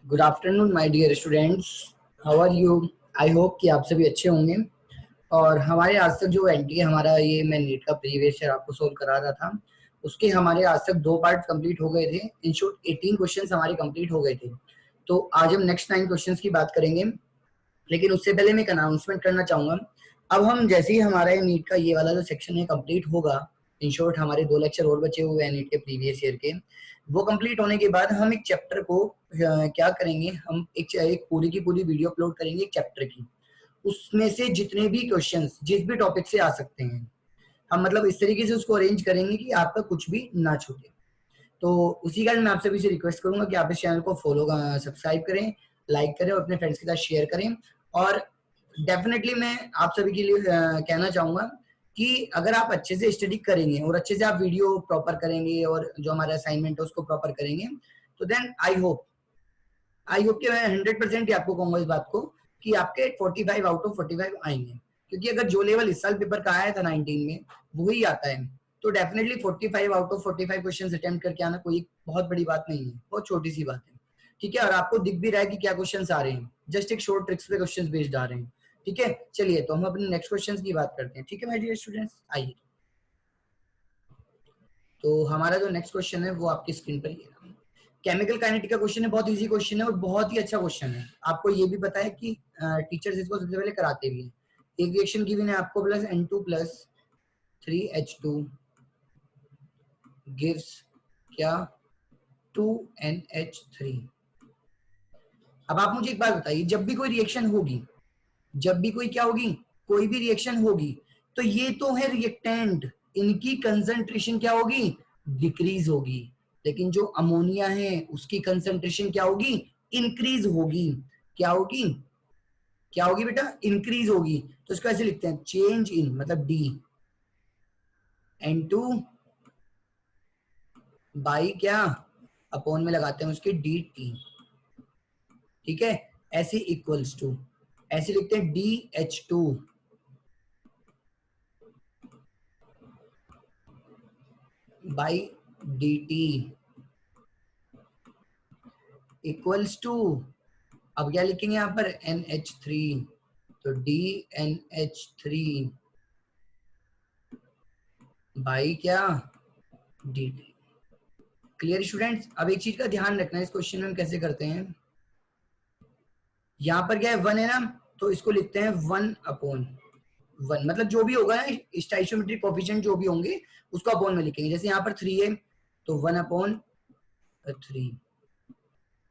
Good afternoon my dear students, how are you. I hope कि आप सभी अच्छे होंगे। और हमारे आज तक जो एनटी हमारा ये मैं नीट का प्रीवियस ईयर आपको सोल्व करा रहा था, उसके हमारे आज तक 2 पार्ट कंप्लीट हो गए थे। इन शॉर्ट 18 क्वेश्चंस हमारे कंप्लीट हो गए थे। तो आज हम नेक्स्ट 9 क्वेश्चंस की बात करेंगे, लेकिन उससे पहले मैं एक अनाउंसमेंट करना चाहूंगा। अब हम जैसे ही हमारा नीट का ये वाला जो सेक्शन है कंप्लीट होगा, इन शॉर्ट हमारे 2 लेक्चर और बचे हुए हैं नीट के प्रीवियस ईयर के, वो कंप्लीट होने के बाद हम एक चैप्टर को क्या करेंगे, हम एक पूरी की पूरी वीडियो अपलोड करेंगे एक चैप्टर की। उसमें से जितने भी क्वेश्चंस जिस भी टॉपिक से आ सकते हैं, हम मतलब इस तरीके से उसको अरेंज करेंगे कि आपका कुछ भी ना छूटे। तो उसी कारण मैं आप सभी से रिक्वेस्ट करूंगा कि आप इस चैनल को फॉलो सब्सक्राइब करें, लाइक करें और अपने फ्रेंड्स के साथ शेयर करें। और डेफिनेटली मैं आप सभी के लिए कहना चाहूंगा कि अगर आप अच्छे से स्टडी करेंगे और अच्छे से आप वीडियो प्रॉपर करेंगे और जो हमारा असाइनमेंट है उसको प्रॉपर करेंगे, तो देन आई होप कि मैं 100% आपको कहूंगा इस बात को कि आपके 45 आउट ऑफ 45 आएंगे। क्योंकि अगर जो लेवल इस साल पेपर का आया था 19 में वही आता है, तो definitely 45 out of 45 question attempt करके आना कोई बहुत बड़ी बात नहीं है, बहुत छोटी सी बात है। ठीक है, और आपको दिख भी रहा है कि क्या क्वेश्चन आ रहे हैं, जस्ट एक शॉर्ट ट्रिक्स पे क्वेश्चन बेस्ड आ रहे हैं। ठीक है, चलिए तो हम अपने नेक्स्ट क्वेश्चन की बात करते हैं। ठीक है माय डियर स्टूडेंट्स, आइए। तो हमारा जो नेक्स्ट क्वेश्चन है वो आपकी स्क्रीन पर ही है। केमिकल काइनेटिक का क्वेश्चन है, बहुत इजी क्वेश्चन है और बहुत ही अच्छा क्वेश्चन है। आपको ये भी पता है कि टीचर्स इसको सबसे पहले कराते भी हैं। एक रिएक्शन गिवन है आपको, plus N2 plus 3H2 gives क्या 2NH3। अब आप मुझे एक बात बताइए, जब भी कोई रिएक्शन होगी, जब भी कोई क्या होगी, कोई भी रिएक्शन होगी, तो ये तो है रिएक्टेंट, इनकी कंसंट्रेशन क्या होगी, डिक्रीज होगी। लेकिन जो अमोनिया है उसकी कंसंट्रेशन क्या होगी, इंक्रीज होगी। क्या होगी, क्या होगी बेटा, इंक्रीज होगी। तो इसको ऐसे लिखते हैं, चेंज इन मतलब डी N2 बाई क्या, अपॉन में लगाते हैं उसके DT। ठीक है, ऐसे इक्वल्स टू, ऐसे लिखते हैं DH2 by DT equals to, अब क्या लिखेंगे यहाँ पर, NH3, तो DNH3 बाई क्या, DT। Clear students. अब एक चीज का ध्यान रखना है, इस क्वेश्चन में हम कैसे करते हैं, यहाँ पर क्या है 1 है ना, तो इसको लिखते हैं 1/1, मतलब जो भी होगा ना स्टोइचियोमेट्रिक कोएफिशिएंट जो भी होंगे उसको अपॉन में लिखेंगे। जैसे यहाँ पर 3 है तो 1/3,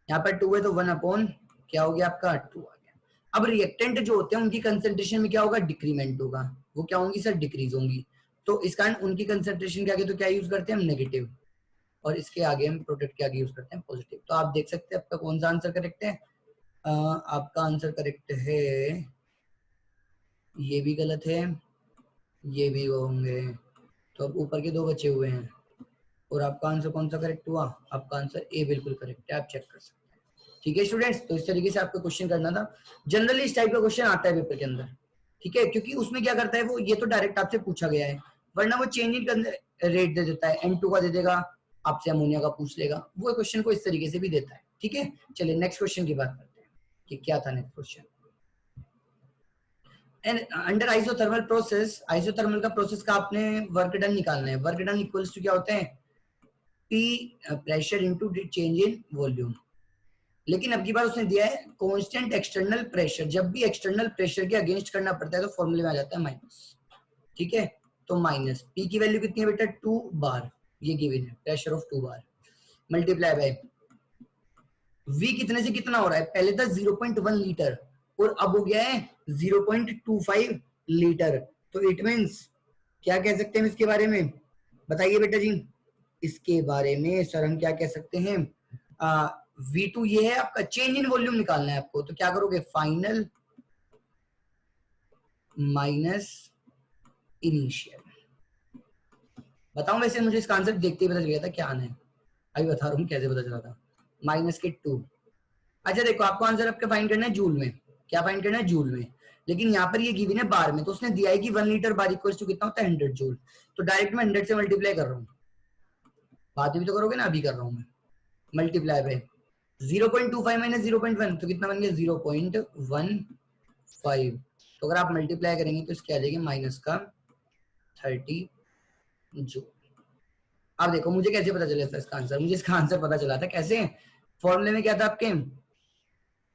यहाँ पर 2 है तो 1/ क्या हो गया आपका 2 आ गया। अब रिएक्टेंट जो होते हैं उनकी कंसंट्रेशन में क्या होगा, डिक्रीमेंट होगा, वो क्या होंगी सर, डिक्रीज होंगी। तो इस कारण उनकी कंसंट्रेशन के आगे तो क्या यूज करते हैं हम, नेगेटिव, और इसके आगे हम प्रोडक्ट के आगे यूज करते हैं पॉजिटिव। तो आप देख सकते हैं आपका कौन सा आंसर करेक्ट है। आपका आंसर करेक्ट है, ये भी गलत है, ये भी होंगे, तो अब ऊपर के 2 बचे हुए हैं। और आपका आंसर कौन सा करेक्ट हुआ, आपका आंसर ए बिल्कुल करेक्ट है, आप चेक कर सकते हैं। ठीक है स्टूडेंट्स, तो इस तरीके से आपको क्वेश्चन करना था। जनरली इस टाइप का क्वेश्चन आता है पेपर के अंदर। ठीक है, क्योंकि उसमें क्या करता है वो, ये तो डायरेक्ट आपसे पूछा गया है, वरना वो चेंज इन रेट दे देता है, N2 का दे देगा, आपसे अमोनिया का पूछ लेगा, वो क्वेश्चन को इस तरीके से भी देता है। ठीक है, चलिए नेक्स्ट क्वेश्चन की बात करते हैं कि क्या था next question. And under isothermal process, isothermal का प्रोसेस का आपने वर्क डन निकालना है। वर्क डन इक्वल्स टू क्या होता है, P pressure into change in volume. लेकिन अब की बार उसने दिया है कांस्टेंट एक्सटर्नल प्रेशर, जब भी एक्सटर्नल प्रेशर के अगेंस्ट करना पड़ता है तो फॉर्मूले में आ जाता है माइनस। ठीक है, तो माइनस P की वैल्यू कितनी है बेटा, 2 बार, ये गिवन है pressure of 2 bar, multiply by V कितने से कितना हो रहा है, पहले था 0.1 लीटर और अब हो गया है 0.25 लीटर। तो इट मींस क्या कह सकते हैं इसके बारे में, बताइए बेटा जी। इसके बारे में सर हम क्या कह सकते हैं, V2 ये है आपका, चेंज इन वॉल्यूम निकालना है आपको, तो क्या करोगे, फाइनल माइनस इनिशियल। बताऊं, वैसे मुझे इसका आंसर देखते ही पता चल गया था क्या आना है, अभी बता रहा हूँ कैसे पता चला था, माइनस के 2। अच्छा देखो, आपको आंसर आपका फाइंड करना है जूल में, क्या फाइंड करना है, जूल में। लेकिन यहाँ पर ये गिवन है बार में, तो उसने दिया है कि 1 लीटर बार इक्वल्स टू कितना होता है, 100 जूल। तो डायरेक्ट मैं 100 से मल्टीप्लाई कर रहा हूँ, बाद में भी तो करोगे ना, अभी कर रहा हूँ मैं, मल्टीप्लाई बाय 0.25 माइनस 0.1 तो कितना बन गया 0.15। तो अगर आप मल्टीप्लाई करेंगे तो इसके आ जाएगी माइनस का 30 जूल। अब देखो मुझे कैसे पता चला था इसका आंसर, मुझे इसका आंसर पता चला था कैसे, फॉर्मूले में क्या था आपके,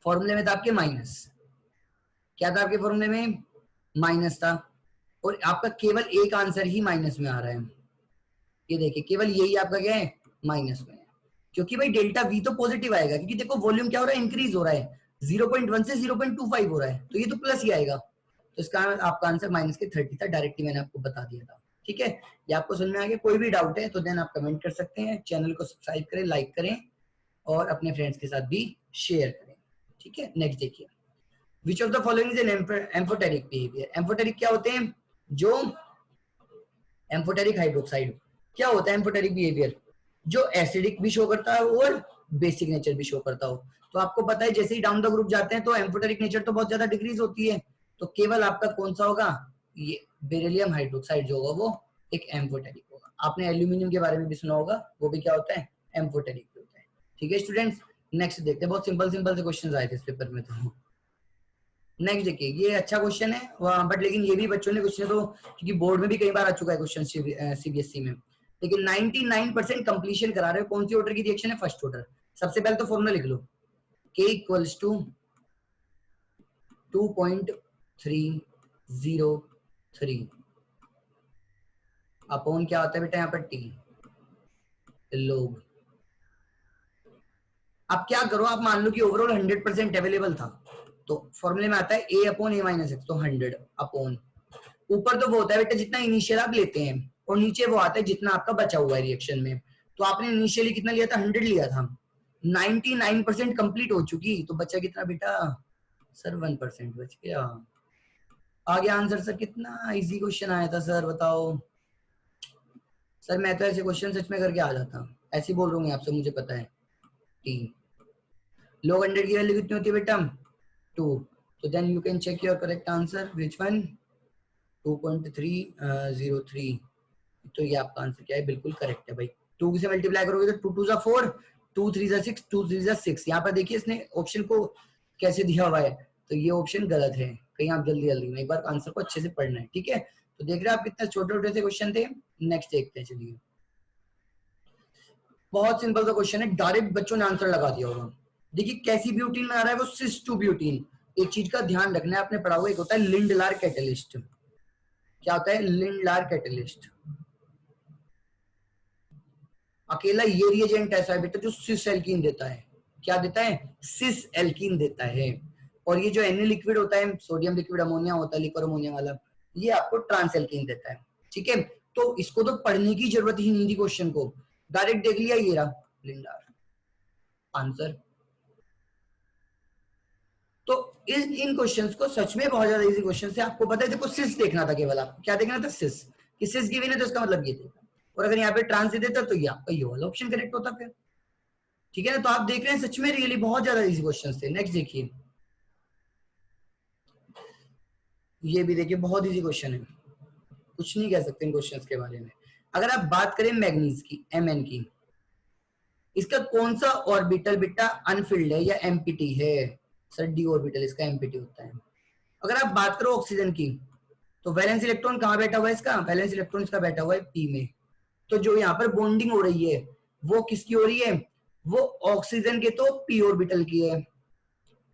फॉर्मूले में था आपके माइनस, क्या था आपके फॉर्मूले में, माइनस था, और आपका केवल एक आंसर ही माइनस में आ रहा है। ये देखिए केवल यही आपका क्या है, माइनस में है, क्योंकि भाई डेल्टा वी तो पॉजिटिव आएगा, क्योंकि देखो वॉल्यूम क्या हो रहा है, इंक्रीज हो रहा है, 0.1 से 0.25 हो रहा है, तो ये तो प्लस ही आएगा। तो इसका आपका आंसर माइनस के 30 था, डायरेक्टली मैंने आपको बता दिया था। ठीक है, ये आपको समझ में आ गया। कोई भी डाउट है तो देन आप कमेंट कर सकते हैं, चैनल को सब्सक्राइब करें, लाइक करें और अपने फ्रेंड्स के साथ भी शेयर करें। ठीक है, नेक्स्ट देखिए, which of the following is an amphoteric behaviour. Amphoteric क्या होते हैं, जो एम्फोटेरिक हाइड्रोक्साइड क्या होता है, एम्फोटेरिक बिहेवियर जो एसिडिक भी शो करता है और बेसिक नेचर भी शो करता हो। तो आपको पता है जैसे ही डाउन द ग्रुप जाते हैं तो एम्फोटेरिक नेचर तो बहुत ज्यादा डिक्रीज होती है, तो केवल आपका कौन सा होगा, ये बेरिलियम हाइड्रोक्साइड जो होगा वो एक एम्फोटेरिक होगा। आपने एल्यूमिनियम के बारे में भी सुना होगा, वो भी क्या होता है, एम्फोटेरिक होता है। ठीक है स्टूडेंट्स, नेक्स्ट देखते हैं, बहुत सिंपल सिंपल से क्वेश्चन आए थे इस पेपर में। तो नेक्स्ट देखिए, ये अच्छा क्वेश्चन है बट लेकिन ये भी बच्चों ने क्वेश्चन तो, क्योंकि बोर्ड में भी कई बार आ चुका है क्वेश्चन सीबीएसई में, लेकिन 99% कंप्लीशन करा रहे हो। कौन सी ऑर्डर की रिएक्शन है, फर्स्ट ऑर्डर। सबसे पहले तो फॉर्मूला लिख लो, K इक्वल्स टू 2.303 अपॉन क्या होता है बेटा यहाँ पर T लोग। अब क्या करो, आप मान लो कि ओवरऑल 100% अवेलेबल था, तो फॉर्मूले में आता है A upon A minus x, तो 100 अपॉन, ऊपर तो वो होता है बेटा जितना इनिशियल आप लेते हैं, और नीचे वो आता है जितना आपका बचा हुआ है रिएक्शन में। तो आपने इनिशियली कितना लिया था, 100 लिया था, 99% कंप्लीट हो चुकी, तो बचा कितना बेटा सर, 1% बच गया। आगे आंसर सर, कितना इजी क्वेश्चन आया था सर, बताओ सर। मैं तो ऐसे क्वेश्चन सच में करके आ जाता, ऐसे ही बोल रहा हूँ आपसे, मुझे पता है। टी log 100 की वैल्यू कितनी होती है बेटा, 2, तो then you can check your correct answer, which one, 2.303। तो ये आपका आंसर क्या है, बिल्कुल करेक्ट है भाई। 2 से मल्टीप्लाई करोगे तो 2 2 जा 4, 2 3 जा 6, 2 3 जा 6। यहाँ पर देखिए इसने ऑप्शन को कैसे दिया हुआ है, तो ये ऑप्शन गलत है, कहीं आप जल्दी जल्दी में एक बार आंसर को अच्छे से पढ़ना है। ठीक है, तो देख रहे हैं आप कितने छोटे छोटे से क्वेश्चन थे। नेक्स्ट देखते हैं, चलिए बहुत सिंपल सा क्वेश्चन है, डायरेक्ट बच्चों ने आंसर लगा दिया होगा। देखिए कैसी ब्यूटीन में आ रहा है, वो सिस टू ब्यूटीन। एक चीज का ध्यान रखना है, आपने पढ़ा हुआ, एक होता है लिंडलार कैटलिस्ट। क्या होता है, लिंडलार कैटलिस्ट। अकेला ये रिएजेंट ऐसा है बेटा जो सिस एल्कीन देता है, क्या देता है, सिस एल्कीन देता है। और ये जो एन लिक्विड होता है, सोडियम लिक्विड अमोनिया होता है, लिक्विड अमोनिया वाला, ये आपको ट्रांस एल्कीन देता है। ठीक है, तो इसको तो पढ़ने की जरूरत ही नहीं थी, क्वेश्चन को डायरेक्ट देख लिया, ये रहा लिंडार आंसर। तो इन क्वेश्चंस को सच में बहुत ज्यादा इजी क्वेश्चन है। आपको पता है, देखो सिस देखना था, केवल आपको क्या देखना था, सिस, कि सिस गिवन है तो इसका मतलब ये देखा, और अगर यहाँ पे ट्रांस दे देता तो ये आपका ये वाला ऑप्शन करेक्ट होता फिर। ठीक है ना, तो आप देख रहे हैं सच में रियली बहुत ज्यादा इजी क्वेश्चन थे। नेक्स्ट देखिए, ये भी देखिए बहुत इजी क्वेश्चन है, कुछ नहीं कह सकते इन क्वेश्चंस के बारे में। अगर आप बात करें मैग्नीज की, Mn की, इसका कौन सा ऑर्बिटल बेटा अनफिल्ड है या एम्प्टी है, सर डी ऑर्बिटल इसका एम्प्टी होता है। अगर आप बात करो ऑक्सीजन की, तो वैलेंस इलेक्ट्रॉन कहाँ बैठा हुआ है इसका, वैलेंस इलेक्ट्रॉन इसका बैठा हुआ है पी में। तो जो यहाँ पर बॉन्डिंग हो रही है वो किसकी हो रही है, वो ऑक्सीजन के तो पी ऑर्बिटल की है,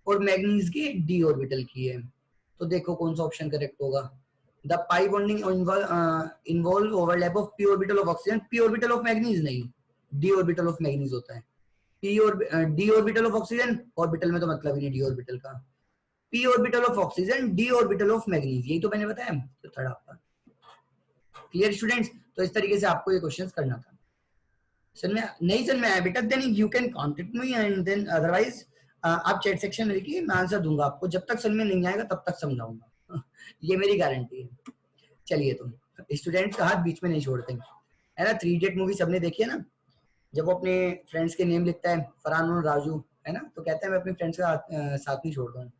और मैग्नीज की डी ऑर्बिटल की है। तो देखो कौन सा ऑप्शन करेक्ट होगा, the pi bonding involve overlap of P orbital of oxygen, P orbital of manganese नहीं, डी ऑर्बिटल ऑफ मैग्नीज होता है। पी और D orbital of oxygen, orbital में तो मतलब ही नहीं डी ऑर्बिटल का, P orbital of oxygen, D orbital of manganese, यही तो मैंने बताया। तो थर्ड आपका क्लियर स्टूडेंट्स। तो इस तरीके से आपको ये क्वेश्चंस करना था। समझ में नहीं, समझ में आया बेटा, then you can contact me, and then otherwise आप चैट सेक्शन में लिखिए, मैं आंसर दूंगा आपको। जब तक समझ में नहीं आएगा तब तक समझाऊंगा ये मेरी गारंटी है। चलिए, तो स्टूडेंट्स का हाथ बीच में नहीं छोड़ते, है ना। 3 इडियट मूवी सबने देखी है ना, जब वो अपने फ्रेंड्स के नेम लिखता है, फरहान और राजू, है ना, तो कहता है मैं अपने फ्रेंड्स का साथ नहीं छोड़ता हूँ।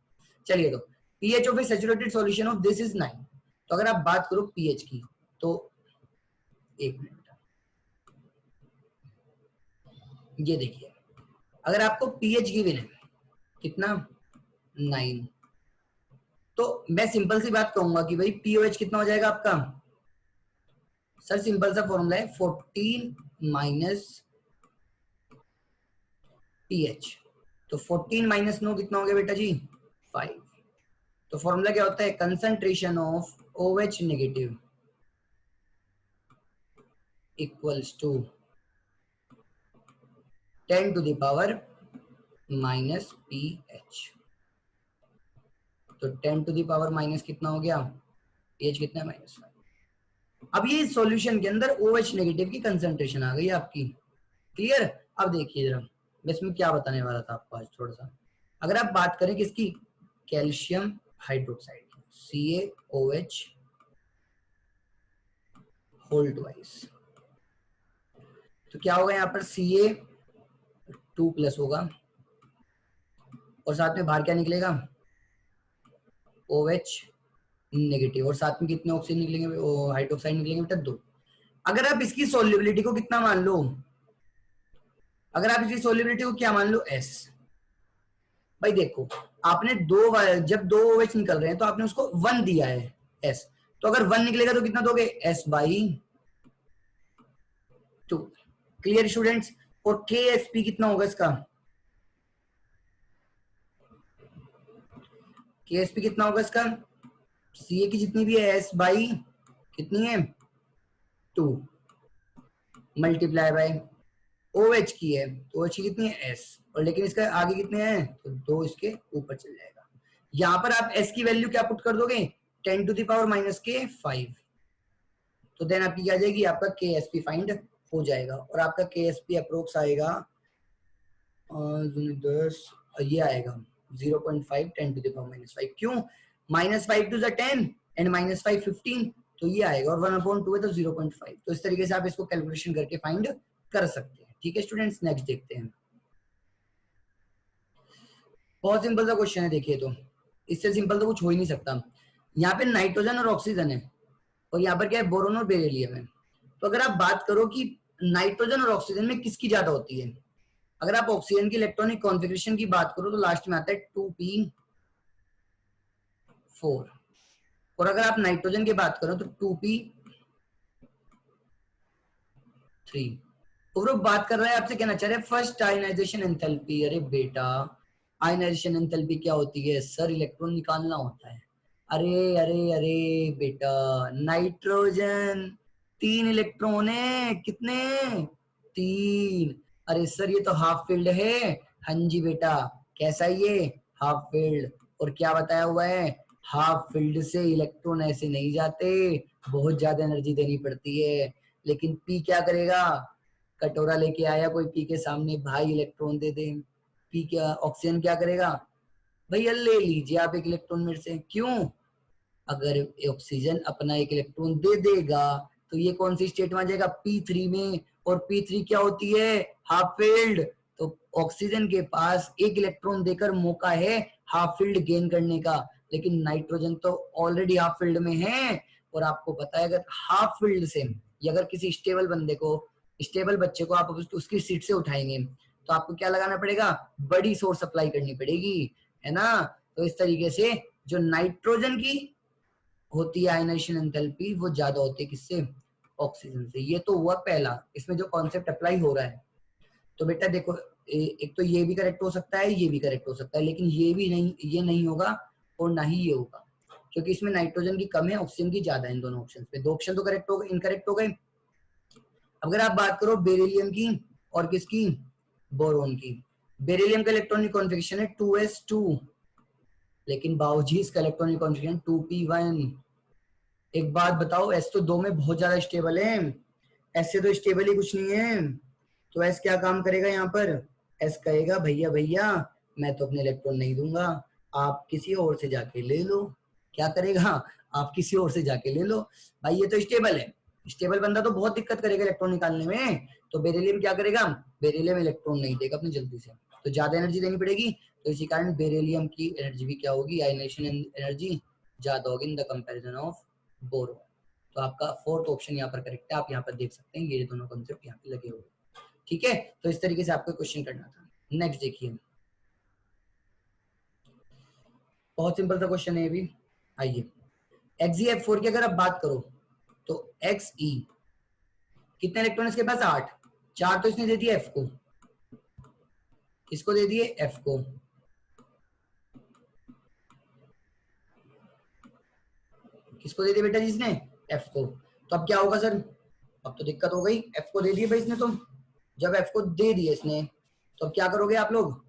चलिए, तो pH of A saturated solution of this is 9। तो अगर आप बात करो पीएच की, तो एक मिनट, ये देखिए अगर आपको पीएच गिवन है कितना 9, तो मैं सिंपल सी बात कहूंगा कि भाई पीओएच कितना हो जाएगा आपका। सर सिंपल सा फॉर्मूला है 14 माइनस पीएच, तो 14 माइनस 9 कितना हो गया बेटा जी 5। तो फॉर्मूला क्या होता है, concentration of OH negative equals to 10 to the power minus pH. तो 10 टू द पावर माइनस कितना हो गया, पीएच कितना है -5। अब ये सॉल्यूशन के अंदर OH नेगेटिव की कंसंट्रेशन आ गई आपकी। क्लियर। अब देखिए जरा मैं इसमें क्या बताने वाला था आपको आज थोड़ा सा। अगर आप बात करें किसकी, calcium hydroxide CaOH whole twice, तो क्या होगा यहाँ पर Ca2+ होगा और साथ में बाहर क्या निकलेगा OH नेगेटिव, और साथ में कितने ऑक्सीजन निकलेंगे, हाइड्रोक्साइड निकलेंगे बेटा 2। अगर आप इसकी सोल्युबिलिटी को कितना मान लो, अगर आप इसकी सोल्युबिलिटी को क्या मान लो S, भाई देखो आपने जब 2 OH निकल रहे हैं तो आपने उसको 1 दिया है S, तो अगर 1 निकलेगा तो कितना दोगे S/2। Clear students. और KSP कितना होगा इसका, KSP कितना होगा इसका, Ca की जितनी भी है S बाई कितनी है 2 मल्टीप्लाई बाय OH की है, तो OH की कितनी है S, और लेकिन इसका आगे कितने हैं तो 2 इसके ऊपर चल जाएगा। यहां पर आप S की वैल्यू क्या पुट कर दोगे 10 टू द पावर माइनस के 5, तो देन आपकी क्या आ जाएगी, आपका KSP फाइंड हो जाएगा। और आपका KSP अप्रोक्स आएगा 10, ये आएगा 0.5 10 टू द पावर -5। क्यों, -5 टू 10 एंड -5 15, तो ये आएगा, और 1/2 है तो 0.5। तो इस तरीके से आप इसको कैलकुलेशन करके फाइंड कर सकते हैं। ठीक है स्टूडेंट्स, नेक्स्ट देखते हैं। बहुत सिंपल सा क्वेश्चन है, देखिए तो इससे सिंपल तो कुछ हो ही नहीं सकता। यहाँ पे नाइट्रोजन और ऑक्सीजन है और यहाँ पर क्या है बोरोन और बेरिलियम है। तो अगर आप बात करो कि नाइट्रोजन और ऑक्सीजन में किसकी ज्यादा होती है, अगर आप ऑक्सीजन की इलेक्ट्रॉनिक कॉन्फ़िगरेशन की बात करो तो लास्ट में आता है 2p4, और अगर आप नाइट्रोजन की बात करो तो 2p3। और वो बात कर रहा है आपसे, कहना चाह रहे हैं फर्स्ट आयनाइजेशन एंथैल्पी। अरे बेटा आयनाइजेशन एंथैल्पी क्या होती है सर, इलेक्ट्रॉन निकालना होता है। अरे अरे अरे बेटा, नाइट्रोजन 3 इलेक्ट्रॉन है, कितने 3। अरे सर ये तो हाफ फील्ड है। हाँ जी बेटा, कैसा ये हाफ फील्ड, और क्या बताया हुआ है हाफ फील्ड से इलेक्ट्रॉन ऐसे नहीं जाते, बहुत ज्यादा एनर्जी देनी पड़ती है। लेकिन पी क्या करेगा, कटोरा लेके आया कोई पी के सामने, भाई इलेक्ट्रॉन दे दे, पी क्या ऑक्सीजन क्या करेगा, भैया ले लीजिए आप एक इलेक्ट्रॉन मेरे से। क्यों, अगर ऑक्सीजन अपना एक इलेक्ट्रॉन दे देगा तो ये कौन सी स्टेट में आ जाएगा P3 में, और P3 क्या होती है हाफ फील्ड। तो ऑक्सीजन के पास एक इलेक्ट्रॉन देकर मौका है हाफ फील्ड गेन करने का, लेकिन नाइट्रोजन तो ऑलरेडी हाफ फील्ड में है। और आपको पता है अगर हाफ फील्ड से, या अगर किसी स्टेबल बंदे को, स्टेबल बच्चे को आप उसकी सीट से उठाएंगे तो आपको क्या लगाना पड़ेगा, बड़ी सोर्स अप्लाई करनी पड़ेगी, है ना। तो इस तरीके से जो नाइट्रोजन की होती है आयनाइजेशन एंथैल्पी वो ज्यादा होती है किससे, ऑक्सीजन से। ये तो हुआ पहला, इसमें जो कॉन्सेप्ट अप्लाई हो रहा है। तो बेटा देखो एक तो ये भी करेक्ट हो सकता है, ये भी करेक्ट हो सकता है, लेकिन ये भी नहीं, ये नहीं होगा और ना ही ये होगा, क्योंकि इसमें नाइट्रोजन की कम है ऑक्सीजन की ज्यादा है। इन दोनों ऑप्शन पे 2 ऑप्शन तो करेक्ट हो गए, इनकरेक्ट हो गए। अगर आप बात करो बेरिलियम की और किसकी, बोरोन की, बेरिलियम का इलेक्ट्रॉनिक कॉन्फ़िगरेशन है 2s2, लेकिन बावजूद इसका इलेक्ट्रॉनिक कॉन्फ़िगरेशन 2p1। एक बात बताओ, एस तो 2 में बहुत ज्यादा स्टेबल है, एस से तो स्टेबल ही कुछ नहीं है। तो एस क्या काम करेगा यहाँ पर, एस कहेगा भैया भैया मैं तो अपने इलेक्ट्रॉन नहीं दूंगा, आप किसी और से जाके ले लो। क्या करेगा, आप किसी और से जाके ले लो। भाई ये तो स्टेबल है, स्टेबल बंदा तो बहुत दिक्कत करेगा इलेक्ट्रॉन निकालने में। तो बेरिलियम क्या करेगा, बेरिलियम इलेक्ट्रॉन नहीं देगा अपने जल्दी से, तो ज्यादा एनर्जी देनी पड़ेगी। तो इसी कारण बेरिलियम की एनर्जी भी क्या होगी, आयनाइजेशन एनर्जी ज्यादा होगी इन द कंपैरिजन ऑफ बोरो। तो आपका 4th ऑप्शन यहाँ पर करेक्ट है, आप यहाँ पर देख सकते हैं ये दोनों कॉन्सेप्ट यहाँ पे लगे हुए। ठीक है, तो इस तरीके से आपको क्वेश्चन करना था। नेक्स्ट देखिए, बहुत सिंपल सा क्वेश्चन है ये भी। आइए, XeF4 की अगर आप बात करो तो Xe कितने इलेक्ट्रॉन इसके पास? 8। 4 तो इसने दे दिए F को, किसको दे दिए? F को। किसको दे दिया बेटा जिसने? F को। तो अब क्या होगा सर? अब तो दिक्कत हो गई, F को दे दिए भाई इसने। तो जब F को दे दिए इसने, तो अब क्या करोगे आप लोग?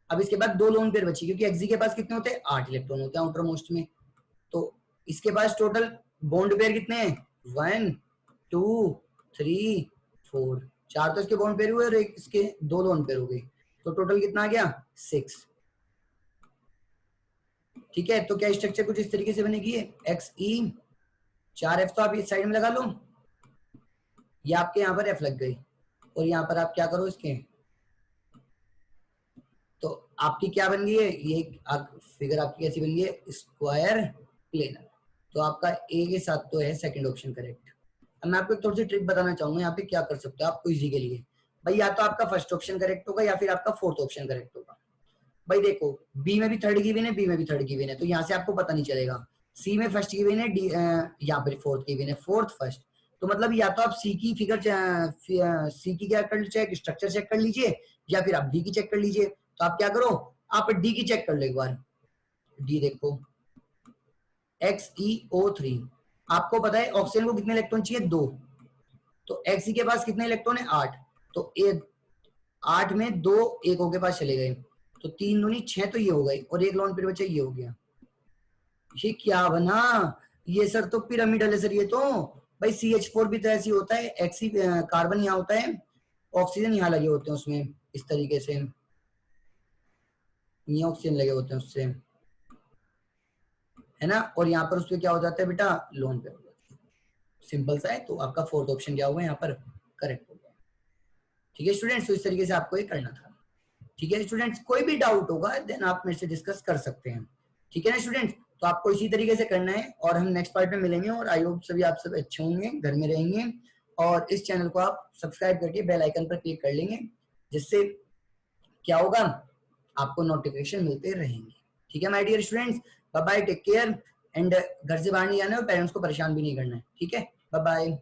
अब इसके बाद 2 लोन पेयर बची, क्योंकि Xe के पास कितने होते हैं? 8 इलेक्ट्रॉन होते हैं आउटर मोस्ट में। तो इसके पास टोटल बॉन्ड पेयर कितने हैं? 1 2 3 4। 4 तो इसके बॉन्ड पेयर हुए और एक इसके 2 लोन पेयर हो गए, तो टोटल कितना आ गया? 6। ठीक है, तो क्या स्ट्रक्चर कुछ इस तरीके से बनेगी? Xe 4F तो आप इस साइड में लगा लो, ये आपके यहाँ पर F लग गई, और यहाँ पर आप क्या करो इसके, तो आपकी क्या बन गई है? ये फिगर आपकी कैसी बन गई है? Square planar. तो आपका ए के साथ तो है सेकंड ऑप्शन करेक्ट। अब मैं आपको थोड़ी सी ट्रिक बताना चाहूंगा, यहाँ पे क्या कर सकते हो आप इजी के लिए। भाई या तो आपका फर्स्ट ऑप्शन करेक्ट होगा या फिर आपका फोर्थ ऑप्शन करेक्ट होगा। भाई देखो, बी में भी थर्ड गिवन है, बी में भी थर्ड गिवन है, तो यहाँ से आपको पता नहीं चलेगा। सी में फर्स्ट गिवन है, डी यहाँ पर फोर्थ गिवन है, फोर्थ फर्स्ट। तो मतलब या तो आप सी की फिगर सी की क्या कर चेक, स्ट्रक्चर चेक कर लीजिए, या फिर आप डी की चेक कर लीजिए। तो आप क्या करो, आप डी की चेक कर लो एक बार। डी देखो, XeO3, आपको पता है ऑक्सीजन को कितने इलेक्ट्रॉन चाहिए? 2। तो Xe के पास कितने इलेक्ट्रॉन है? 8। तो 8 में 2 एक के पास चले गए, तो 3 दूनी 6, तो ये हो गई, और एक लॉन पेयर बचा, ये हो गया। ये क्या बना? ये सर तो पिरामिडल है सर ये तो। भाई CH4 भी तो ऐसी होता है, Xe कार्बन यहाँ होता है, ऑक्सीजन यहाँ लगे होते हैं उसमें, इस तरीके से ये ऑक्सीजन लगे होते हैं उससे, है ना। और यहाँ पर उसके क्या हो जाता है बेटा? लोन पे हो जाता है। सिंपल सा है, तो आपका फोर्थ ऑप्शन क्या हुआ यहाँ पर? करेक्ट हो गया। ठीक है स्टूडेंट्स, तो इस तरीके से आपको ये करना था। ठीक है स्टूडेंट्स, कोई भी डाउट होगा देन आप मेरे से डिस्कस कर सकते हैं। ठीक है ना स्टूडेंट्स, तो आपको इसी तरीके से करना है, और हम नेक्स्ट पार्ट में मिलेंगे, और आई होप सभी आप सब अच्छे होंगे, घर में रहेंगे, और इस चैनल को आप सब्सक्राइब करके बेल आइकन पर क्लिक कर लेंगे, जिससे क्या होगा? आपको नोटिफिकेशन मिलते रहेंगे। ठीक है my dear students, bye bye, take care, and घर से बाहर नहीं आना है और पेरेंट्स को परेशान भी नहीं करना है। ठीक है, बाय बाय।